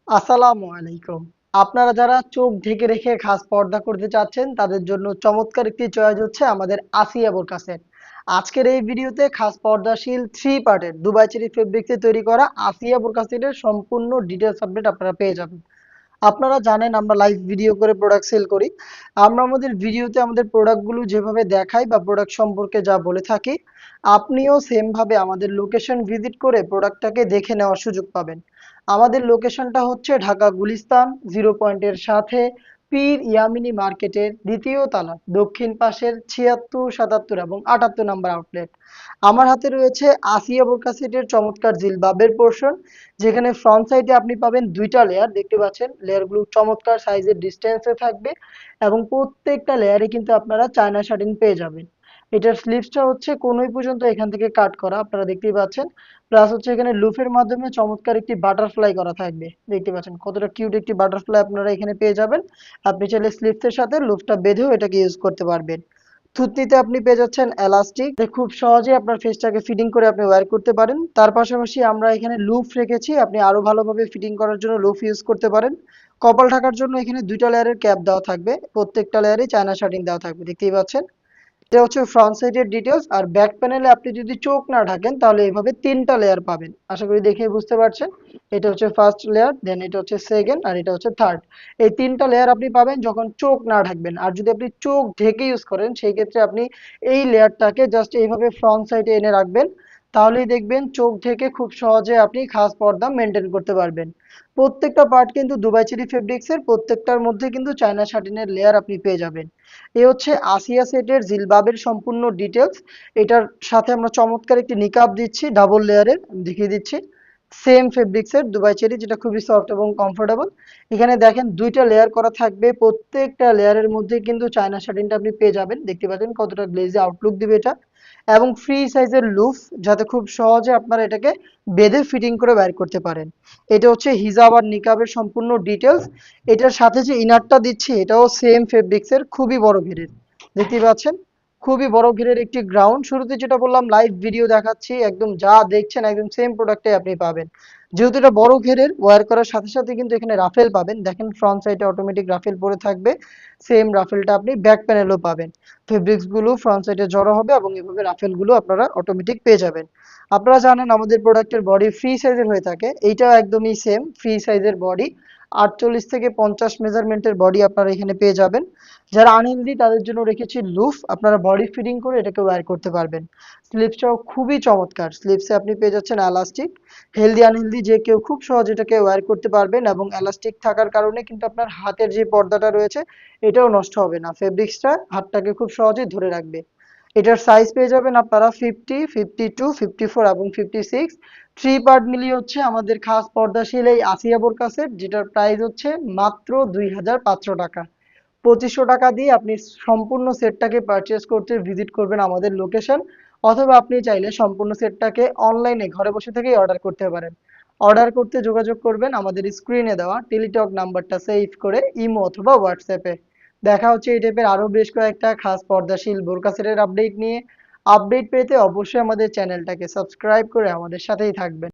আসসালামু আলাইকুম। আপনারা যারা চোখ ঢেকে রেখে খাস পর্দা করতে চাচ্ছেন তাদের জন্য চমৎকার একটি চয়েস হচ্ছে আমাদের আসিয়া বোরকাসের। আজকের এই ভিডিওতে খাস পর্দাশীল 3 পার্টের দুবাই চেরি ফেব্রিক্সে তৈরি করা আসিয়া বোরকাসের সম্পূর্ণ ডিটেইলস আপডেট আপনারা পেয়ে যাবেন। আপনারা জানেন আমরা লাইভ ভিডিও করে প্রোডাক্ট সেল করি। আমরা আমাদের ভিডিওতে আমাদের প্রোডাক্টগুলো যেভাবে দেখাই বা প্রোডাক্ট সম্পর্কে যা বলে থাকি, আপনিও সেম ভাবে আমাদের লোকেশন ভিজিট করে প্রোডাক্টটাকে দেখে নেওয়ার সুযোগ পাবেন। আমাদের লোকেশনটা হচ্ছে ঢাকা গুলিস্তান 0 পয়েন্টের সাথে পীর ইয়ামিনী মার্কেটের দ্বিতীয় তলা দক্ষিণ পাশের 76, 77 এবং 78 নাম্বার আউটলেট। আমার হাতে রয়েছে আসিয়া বোরকা সেটের চমৎকার জিলবাবের পোর্শন, যেখানে ফ্রন্ট সাইডে আপনি পাবেন 2টা লেয়ার দেখতে পাচ্ছেন। লেয়ারগুলো চমৎকার সাইজের ডিসটেন্সে থাকবে এবং প্রত্যেকটা লেয়ারে কিন্তু আপনারা চায়না শাটিন পেয়ে যাবেন। এটার স্লিভসটা হচ্ছে কোনই পর্যন্ত এখান থেকে কাট করা আপনারা দেখতেই পাচ্ছেন। প্লাস হচ্ছে এখানে লুফের মাধ্যমে চমৎকার একটি বাটারফ্লাই করা থাকবে। দেখতে পাচ্ছেন কতটা কিউট একটি বাটারফ্লাই আপনারা এখানে পেয়ে যাবেন। আপনি চাইলে স্লিভসের সাথে লুফটা বেঁধেও এটাকে ইউজ করতে পারবেন। থুতনিতে আপনি পেয়ে যাচ্ছেন এলাস্টিক, খুব সহজে আপনার ফেসটাকে ফিটিং করে আপনি ওয়্যার করতে পারেন। তার পাশাপাশি আমরা এখানে লুফ রেখেছি, আপনি আরো ভালোভাবে ফিটিং করার জন্য লুফ ইউজ করতে পারেন। কপাল ঢাকার জন্য এখানে 2টা লেয়ারের ক্যাপ দেওয়া থাকবে, প্রত্যেকটা লেয়ারে চায়না শার্টিং দেওয়া থাকবে দেখতেই পাচ্ছেন। এটা হচ্ছে ফ্রন্ট সাইডের ডিটেলস। আর ব্যাক প্যানেলে আপনি যদি চোখ না ঢাকেন তাহলে এইভাবে 3টা লেয়ার পাবেন, আশা করি দেখে বুঝতে পারছেন। এটা হচ্ছে ফার্স্ট লেয়ার, দেন এটা হচ্ছে সেকেন্ড, আর এটা হচ্ছে থার্ড। এই 3টা লেয়ার আপনি পাবেন যখন চোখ না ঢাকবেন। আর যদি আপনি চোখ ঢেকে ইউজ করেন সেই ক্ষেত্রে আপনি এই লেয়ারটাকে জাস্ট এইভাবে ফ্রন্ট সাইডে এনে রাখবেন, তাহলেই দেখবেন চোখ ঢেকে খুব সহজে আপনি খাস পর্দা মেনটেন করতে পারবেন। প্রত্যেকটা পার্ট কিন্তু দুবাই চেরি ফেব্রিক্সের, প্রত্যেকটার মধ্যে কিন্তু চায়না শাটিনের লেয়ার আপনি পেয়ে যাবেন। এই হচ্ছে আসিয়া সেটের জিলবাবের সম্পূর্ণ ডিটেলস। এটার সাথে আমরা চমৎকার একটি নিকাব দিচ্ছি ডাবল লেয়ারের, আমি দেখিয়ে দিচ্ছি। সেম ফেব্রিক্সের দুবাই চেরি, যেটা খুবই সফট এবং কমফোর্টেবল। এখানে দেখেন 2টা লেয়ার করা থাকবে, প্রত্যেকটা লেয়ারের মধ্যে কিন্তু চায়না শাটিনটা আপনি পেয়ে যাবেন। দেখতে পাচ্ছেন কতটা গ্লেজি আউটলুক দিবে এটা। এবং ফ্রি সাইজের লুফ, যাতে খুব সহজে আপনারা এটাকে বেঁধে ফিটিং করে বের করতে পারেন। এটা হচ্ছে হিজাব আর নিকাবের সম্পূর্ণ ডিটেলস। এটার সাথে যে ইনারটা দিচ্ছি এটাও সেম ফেব্রিক্সের, খুবই বড় ঘেরের দেখতেই পাচ্ছেন। খুবই বড় ঘেরের একটি গ্রাউন্ড, শুরুতে যেটা বললাম লাইভ ভিডিও দেখাচ্ছি, একদম যা দেখছেন একদম সেম প্রোডাক্টে আপনি পাবেন। যেহেতু এটা বড় ঘেরের, ওয়্যার করার সাথে সাথে কিন্তু এখানে রাফেল পাবেন। দেখেন ফ্রন্ট সাইডে অটোমেটিক রাফেল পরে থাকবে, সেম রাফেলটা আপনি ব্যাক প্যানেলও পাবেন। ফেব্রিক্স গুলো ফ্রন্ট সাইডে জড়ো হবে এবং এভাবে রাফেল গুলো আপনারা অটোমেটিক পেয়ে যাবেন। আপনারা জানেন আমাদের প্রোডাক্টের বডি ফ্রি সাইজের হয়ে থাকে, এইটাও একদমই সেম ফ্রি সাইজের বডি। 48 থেকে 50 মেজারমেন্টের বডি আপনারা এখানে পেয়ে যাবেন। যারা আনহেলদি তাদের জন্য রেখেছি লুফ, আপনারা বডি ফিটিং করে এটাকে ওয়্যার করতে পারবেন। স্লিপসটাও খুবই চমৎকার, স্লিপসে আপনি পেয়ে যাচ্ছেন এলাস্টিক। হেলদি আনহেলদি যে কেউ খুব সহজে এটাকে ওয়্যার করতে পারবেন এবং এলাস্টিক থাকার কারণে কিন্তু আপনার হাতের যে পর্দাটা রয়েছে এটাও নষ্ট হবে না, ফেব্রিক্সটা হাতটাকে খুব সহজেই ধরে রাখবে। এটার সাইজ পেয়ে যাবেন আপনারা 50, 52, 54 এবং 56। 3 পার্ট মিলিয়ে হচ্ছে আমাদের খাস পর্দাশীল এই আসিয়া বোরকা সেট, যেটার প্রাইস হচ্ছে মাত্র 2500 টাকা। 2500 টাকা দিয়ে আপনি সম্পূর্ণ সেটটাকে পারচেস করতে ভিজিট করবেন আমাদের লোকেশন, অথবা আপনি চাইলে সম্পূর্ণ সেটটাকে অনলাইনে ঘরে বসে থেকেই অর্ডার করতে পারেন। অর্ডার করতে যোগাযোগ করবেন আমাদের স্ক্রিনে দেওয়া টেলিটক নাম্বারটা সেভ করে ইমো অথবা হোয়াটসঅ্যাপে। দেখা হচ্ছে এই টাইপের আরো বেশ কয়েকটা খাস পর্দাশীল বোরকা সেটের আপডেট নিয়ে। আপডেট পেতে অবশ্যই আমাদের চ্যানেলটাকে সাবস্ক্রাইব করে আমাদের সাথেই থাকবেন।